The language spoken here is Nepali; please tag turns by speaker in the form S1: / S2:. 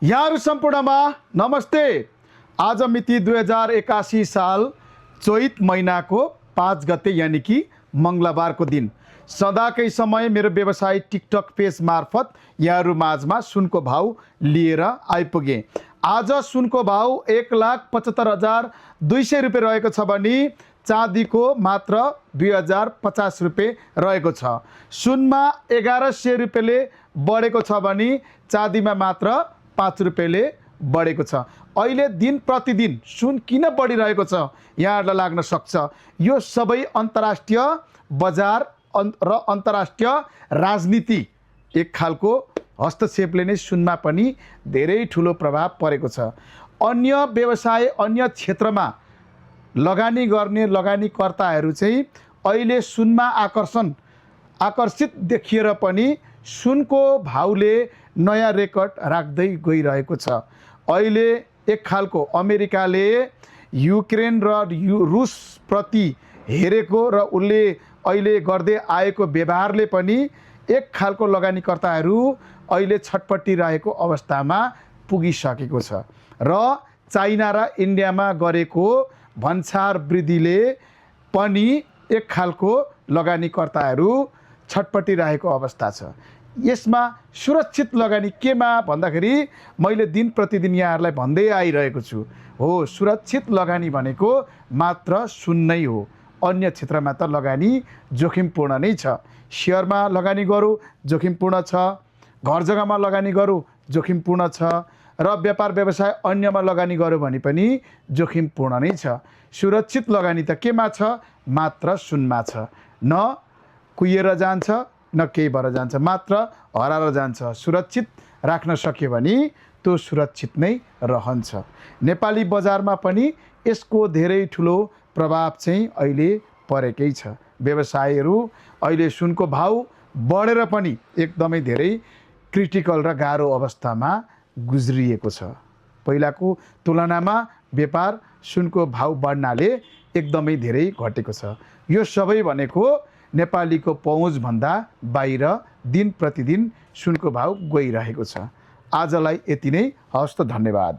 S1: यहाँहरू सम्पूर्णमा नमस्ते। आज मिति 2081 साल चैत महिनाको 5 गते यानी कि मङ्गलबारको दिन सदाकै समय मेरो व्यवसाय टिकटक पेज मार्फत यहाँहरू माझमा सुनको भाउ लिएर आइपुगे। आज सुनको भाउ 1,75,200 रुपियाँ रहेको छ भने चाँदीको मात्र 2,050 रुपियाँ रहेको छ। सुनमा 1,100 रुपियाँले बढेको छ भने चाँदीमा मात्र 5 रुपियाँले बढेको छ। अहिले दिन प्रतिदिन सुन किन बढिरहेको छ यहाँहरूलाई लाग्न सक्छ। यो सबै अन्तर्राष्ट्रिय बजार र अन्तर्राष्ट्रिय राजनीति एक खालको हस्तक्षेपले नै सुनमा पनि धेरै ठुलो प्रभाव परेको छ। अन्य व्यवसाय अन्य क्षेत्रमा लगानी गर्ने लगानीकर्ताहरू चाहिँ अहिले सुनमा आकर्षित देखिएर पनि सुनको भाउले नयाँ रेकर्ड राख्दै गइरहेको छ। अहिले एक खालको अमेरिकाले युक्रेन र रुस प्रति हेरेको र उसले अहिले गर्दै आएको व्यवहारले पनि एक खालको लगानीकर्ताहरू अहिले छटपटिरहेको अवस्थामा पुगिसकेको छ र चाइना र इन्डियामा गरेको भन्सार वृद्धिले पनि एक खालको लगानीकर्ताहरू छटपटिरहेको अवस्था छ। यसमा सुरक्षित लगानी केमा भन्दाखेरि मैले दिन प्रतिदिन यहाँहरूलाई भन्दै आइरहेको छु हो, सुरक्षित लगानी भनेको मात्र सुन नै हो। अन्य क्षेत्रमा त लगानी जोखिमपूर्ण नै छ। सेयरमा लगानी गरौँ जोखिमपूर्ण छ, घर जग्गामा लगानी गरौँ जोखिमपूर्ण छ र व्यापार व्यवसाय अन्यमा लगानी गऱ्यो भने पनि जोखिमपूर्ण नै छ। सुरक्षित लगानी त केमा छ? मात्र सुनमा छ। न कुहिएर जान्छ न केही भएर जान्छ, मात्र हराएर जान्छ। सुरक्षित राख्न सक्यो भने त्यो सुरक्षित नै रहन्छ। नेपाली बजारमा पनि यसको धेरै ठुलो प्रभाव चाहिँ अहिले परेकै छ। व्यवसायीहरू अहिले सुनको भाउ बढेर पनि एकदमै धेरै क्रिटिकल र गाह्रो अवस्थामा गुज्रिएको छ। पहिलाको तुलनामा व्यापार सुनको भाउ बढ्नाले एकदमै धेरै घटेको छ। यो सबै भनेको नेपालीको पहुँचभन्दा बाहिर दिन प्रतिदिन सुनको भाउ गइरहेको छ। आजलाई यति नै। हवस् त, धन्यवाद।